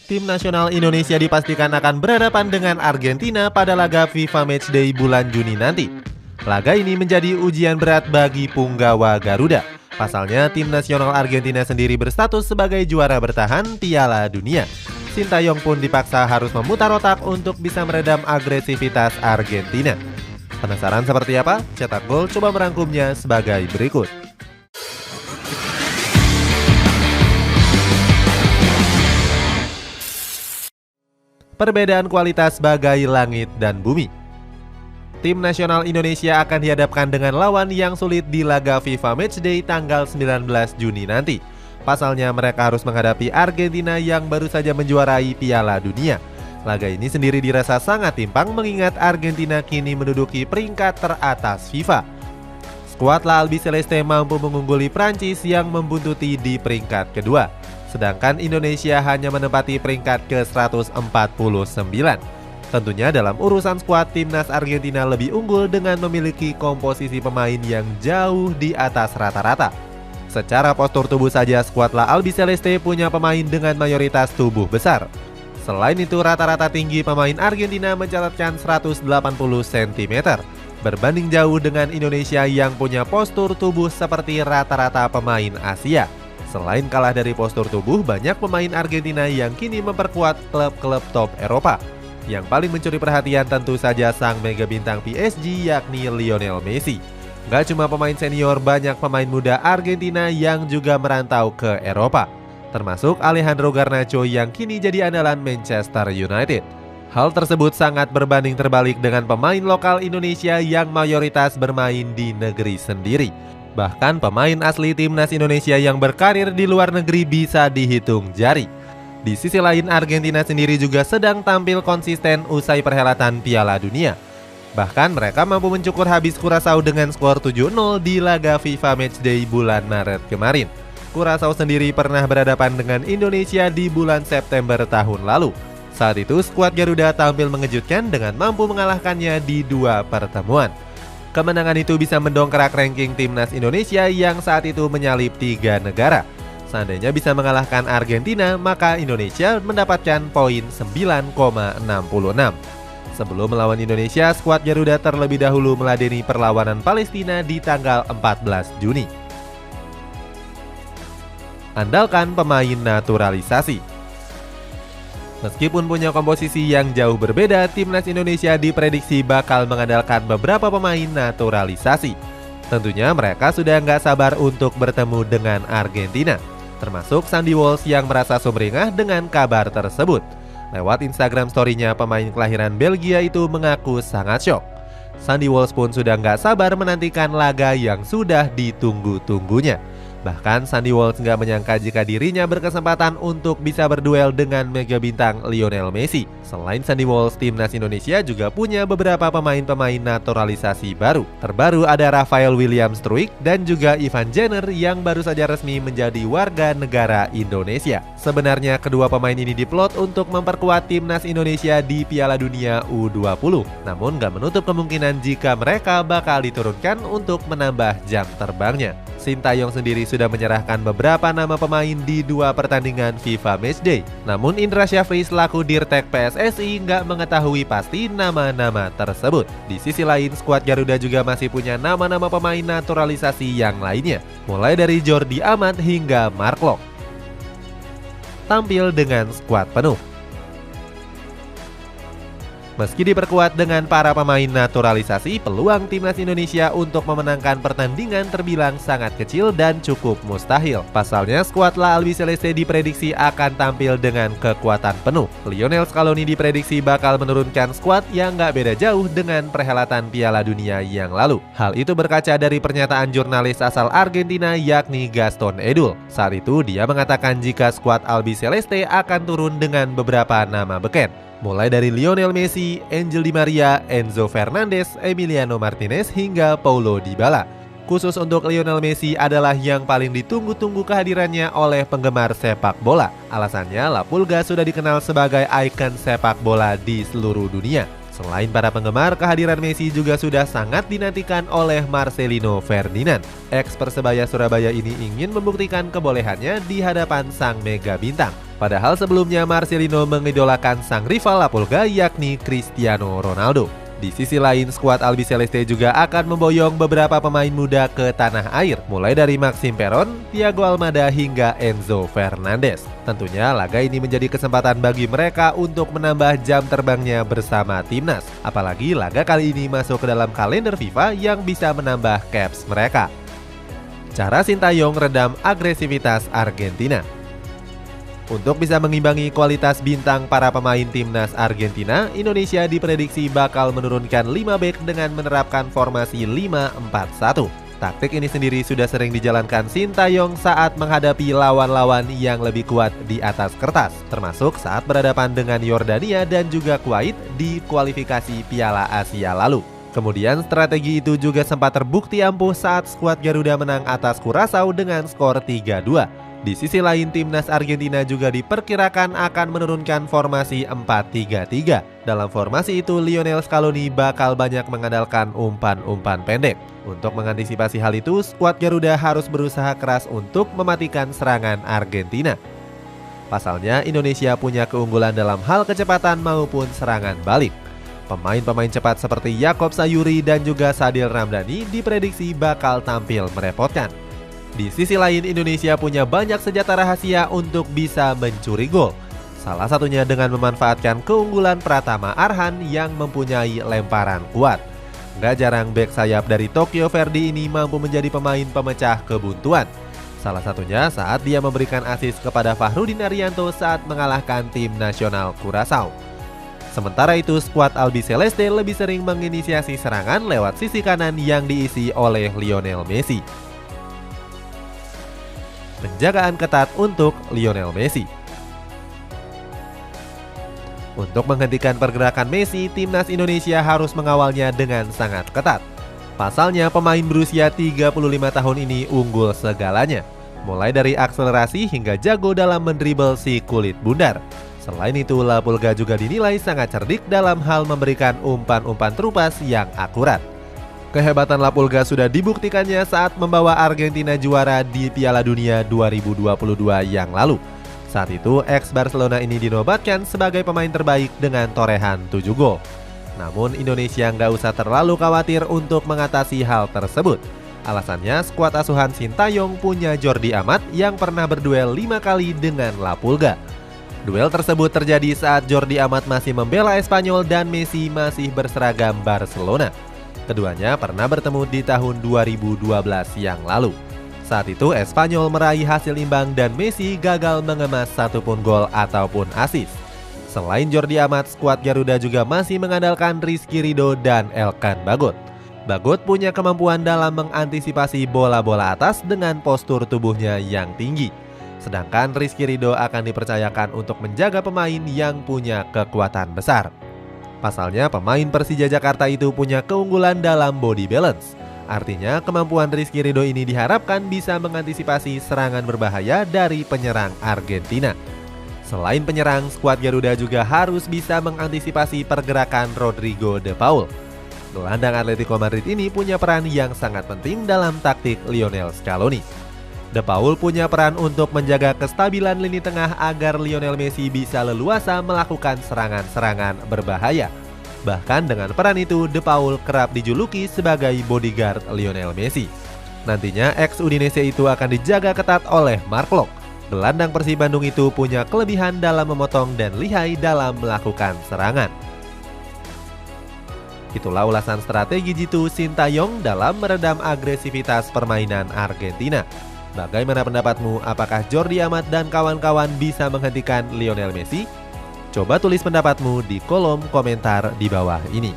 Tim nasional Indonesia dipastikan akan berhadapan dengan Argentina pada laga FIFA Matchday bulan Juni nanti. Laga ini menjadi ujian berat bagi punggawa Garuda. Pasalnya, tim nasional Argentina sendiri berstatus sebagai juara bertahan Piala Dunia. Sintayong pun dipaksa harus memutar otak untuk bisa meredam agresivitas Argentina. Penasaran seperti apa? Cetak Gol coba merangkumnya sebagai berikut. Perbedaan kualitas bagai langit dan bumi. Tim nasional Indonesia akan dihadapkan dengan lawan yang sulit di laga FIFA Matchday tanggal 19 Juni nanti. Pasalnya mereka harus menghadapi Argentina yang baru saja menjuarai Piala Dunia. Laga ini sendiri dirasa sangat timpang mengingat Argentina kini menduduki peringkat teratas FIFA. Skuad La Albiceleste mampu mengungguli Prancis yang membuntuti di peringkat kedua. Sedangkan Indonesia hanya menempati peringkat ke-149. Tentunya dalam urusan skuad, timnas Argentina lebih unggul dengan memiliki komposisi pemain yang jauh di atas rata-rata. Secara postur tubuh saja, skuad La Albiceleste punya pemain dengan mayoritas tubuh besar. Selain itu, rata-rata tinggi pemain Argentina mencatatkan 180 cm. Berbanding jauh dengan Indonesia yang punya postur tubuh seperti rata-rata pemain Asia. Selain kalah dari postur tubuh, banyak pemain Argentina yang kini memperkuat klub-klub top Eropa. Yang paling mencuri perhatian tentu saja sang mega bintang PSG yakni Lionel Messi. Gak cuma pemain senior, banyak pemain muda Argentina yang juga merantau ke Eropa. Termasuk Alejandro Garnacho yang kini jadi andalan Manchester United. Hal tersebut sangat berbanding terbalik dengan pemain lokal Indonesia yang mayoritas bermain di negeri sendiri. Bahkan pemain asli timnas Indonesia yang berkarir di luar negeri bisa dihitung jari. Di sisi lain, Argentina sendiri juga sedang tampil konsisten usai perhelatan Piala Dunia. Bahkan mereka mampu mencukur habis Curaçao dengan skor 7-0 di laga FIFA Matchday bulan Maret kemarin. Curaçao sendiri pernah berhadapan dengan Indonesia di bulan September tahun lalu. Saat itu skuad Garuda tampil mengejutkan dengan mampu mengalahkannya di 2 pertemuan. Kemenangan itu bisa mendongkrak ranking timnas Indonesia yang saat itu menyalip 3 negara. Seandainya bisa mengalahkan Argentina, maka Indonesia mendapatkan poin 9,66. Sebelum melawan Indonesia, skuad Garuda terlebih dahulu meladeni perlawanan Palestina di tanggal 14 Juni. Andalkan pemain naturalisasi. Meskipun punya komposisi yang jauh berbeda, timnas Indonesia diprediksi bakal mengandalkan beberapa pemain naturalisasi. Tentunya mereka sudah nggak sabar untuk bertemu dengan Argentina, termasuk Sandy Walsh yang merasa sumringah dengan kabar tersebut. Lewat Instagram story-nya, pemain kelahiran Belgia itu mengaku sangat syok. Sandy Walsh pun sudah nggak sabar menantikan laga yang sudah ditunggu-tunggunya. Bahkan Sandy Walsh nggak menyangka jika dirinya berkesempatan untuk bisa berduel dengan mega bintang Lionel Messi. Selain Sandy Walsh, timnas Indonesia juga punya beberapa pemain-pemain naturalisasi baru. Terbaru ada Rafael William Struijk dan juga Ivan Jenner yang baru saja resmi menjadi warga negara Indonesia. Sebenarnya kedua pemain ini diplot untuk memperkuat timnas Indonesia di Piala Dunia U20. Namun nggak menutup kemungkinan jika mereka bakal diturunkan untuk menambah jam terbangnya. Sintayong sendiri sudah menyerahkan beberapa nama pemain di 2 pertandingan FIFA Matchday. Namun Indra Syafri selaku Dirtek PSSI nggak mengetahui pasti nama-nama tersebut. Di sisi lain, skuad Garuda juga masih punya nama-nama pemain naturalisasi yang lainnya, mulai dari Jordi Amat hingga Mark Locke. Tampil dengan skuad penuh. Meski diperkuat dengan para pemain naturalisasi, peluang timnas Indonesia untuk memenangkan pertandingan terbilang sangat kecil dan cukup mustahil. Pasalnya, skuad La Albiceleste diprediksi akan tampil dengan kekuatan penuh. Lionel Scaloni diprediksi bakal menurunkan skuad yang nggak beda jauh dengan perhelatan Piala Dunia yang lalu. Hal itu berkaca dari pernyataan jurnalis asal Argentina yakni Gaston Edul. Saat itu dia mengatakan jika skuad Albiceleste akan turun dengan beberapa nama beken, mulai dari Lionel Messi, Angel Di Maria, Enzo Fernandez, Emiliano Martinez hingga Paulo Dybala. Khusus untuk Lionel Messi adalah yang paling ditunggu-tunggu kehadirannya oleh penggemar sepak bola. Alasannya, La Pulga sudah dikenal sebagai ikon sepak bola di seluruh dunia. Selain para penggemar, kehadiran Messi juga sudah sangat dinantikan oleh Marcelino Ferdinand. Ex Persebaya Surabaya ini ingin membuktikan kebolehannya di hadapan sang mega bintang. Padahal sebelumnya Marcelino mengidolakan sang rival La Pulga yakni Cristiano Ronaldo. Di sisi lain, skuad Albiceleste juga akan memboyong beberapa pemain muda ke tanah air, mulai dari Maxime Peron, Thiago Almada hingga Enzo Fernandez. Tentunya laga ini menjadi kesempatan bagi mereka untuk menambah jam terbangnya bersama timnas. Apalagi laga kali ini masuk ke dalam kalender FIFA yang bisa menambah caps mereka. Cara Sintayong redam agresivitas Argentina. Untuk bisa mengimbangi kualitas bintang para pemain timnas Argentina, Indonesia diprediksi bakal menurunkan 5 bek dengan menerapkan formasi 5-4-1. Taktik ini sendiri sudah sering dijalankan Sintayong saat menghadapi lawan-lawan yang lebih kuat di atas kertas, termasuk saat berhadapan dengan Yordania dan juga Kuwait di kualifikasi Piala Asia lalu. Kemudian strategi itu juga sempat terbukti ampuh saat skuad Garuda menang atas Curaçao dengan skor 3-2. Di sisi lain, timnas Argentina juga diperkirakan akan menurunkan formasi 4-3-3. Dalam formasi itu, Lionel Scaloni bakal banyak mengandalkan umpan-umpan pendek. Untuk mengantisipasi hal itu, skuad Garuda harus berusaha keras untuk mematikan serangan Argentina. Pasalnya, Indonesia punya keunggulan dalam hal kecepatan maupun serangan balik. Pemain-pemain cepat seperti Yakob Sayuri dan juga Sadil Ramdhani diprediksi bakal tampil merepotkan. Di sisi lain, Indonesia punya banyak senjata rahasia untuk bisa mencuri gol. Salah satunya dengan memanfaatkan keunggulan Pratama Arhan yang mempunyai lemparan kuat. Gak jarang bek sayap dari Tokyo Verdy ini mampu menjadi pemain pemecah kebuntuan. Salah satunya saat dia memberikan assist kepada Fahrudin Arianto saat mengalahkan tim nasional Curaçao. Sementara itu, skuad Albiceleste lebih sering menginisiasi serangan lewat sisi kanan yang diisi oleh Lionel Messi. Penjagaan ketat untuk Lionel Messi. Untuk menghentikan pergerakan Messi, timnas Indonesia harus mengawalnya dengan sangat ketat. Pasalnya, pemain berusia 35 tahun ini unggul segalanya, mulai dari akselerasi hingga jago dalam mendribel si kulit bundar. Selain itu, La Pulga juga dinilai sangat cerdik dalam hal memberikan umpan-umpan terupas yang akurat. Kehebatan La Pulga sudah dibuktikannya saat membawa Argentina juara di Piala Dunia 2022 yang lalu. Saat itu, ex-Barcelona ini dinobatkan sebagai pemain terbaik dengan torehan 7 gol. Namun, Indonesia nggak usah terlalu khawatir untuk mengatasi hal tersebut. Alasannya, skuad asuhan Sintayong punya Jordi Amat yang pernah berduel 5 kali dengan La Pulga. Duel tersebut terjadi saat Jordi Amat masih membela Espanyol dan Messi masih berseragam Barcelona. Keduanya pernah bertemu di tahun 2012 yang lalu. Saat itu Espanyol meraih hasil imbang dan Messi gagal mengemas satupun gol ataupun assist. Selain Jordi Amat, skuad Garuda juga masih mengandalkan Rizky Ridho dan Elkan Bagot. Bagot punya kemampuan dalam mengantisipasi bola-bola atas dengan postur tubuhnya yang tinggi. Sedangkan Rizky Ridho akan dipercayakan untuk menjaga pemain yang punya kekuatan besar. Pasalnya, pemain Persija Jakarta itu punya keunggulan dalam body balance. Artinya, kemampuan Rizky Ridho ini diharapkan bisa mengantisipasi serangan berbahaya dari penyerang Argentina. Selain penyerang, skuad Garuda juga harus bisa mengantisipasi pergerakan Rodrigo De Paul. Gelandang Atletico Madrid ini punya peran yang sangat penting dalam taktik Lionel Scaloni. De Paul punya peran untuk menjaga kestabilan lini tengah agar Lionel Messi bisa leluasa melakukan serangan-serangan berbahaya. Bahkan dengan peran itu, De Paul kerap dijuluki sebagai bodyguard Lionel Messi. Nantinya ex Udinese itu akan dijaga ketat oleh Mark Locke. Gelandang Persib Bandung itu punya kelebihan dalam memotong dan lihai dalam melakukan serangan. Itulah ulasan strategi jitu Sintayong dalam meredam agresivitas permainan Argentina. Bagaimana pendapatmu? Apakah Jordi Amat dan kawan-kawan bisa menghentikan Lionel Messi? Coba tulis pendapatmu di kolom komentar di bawah ini.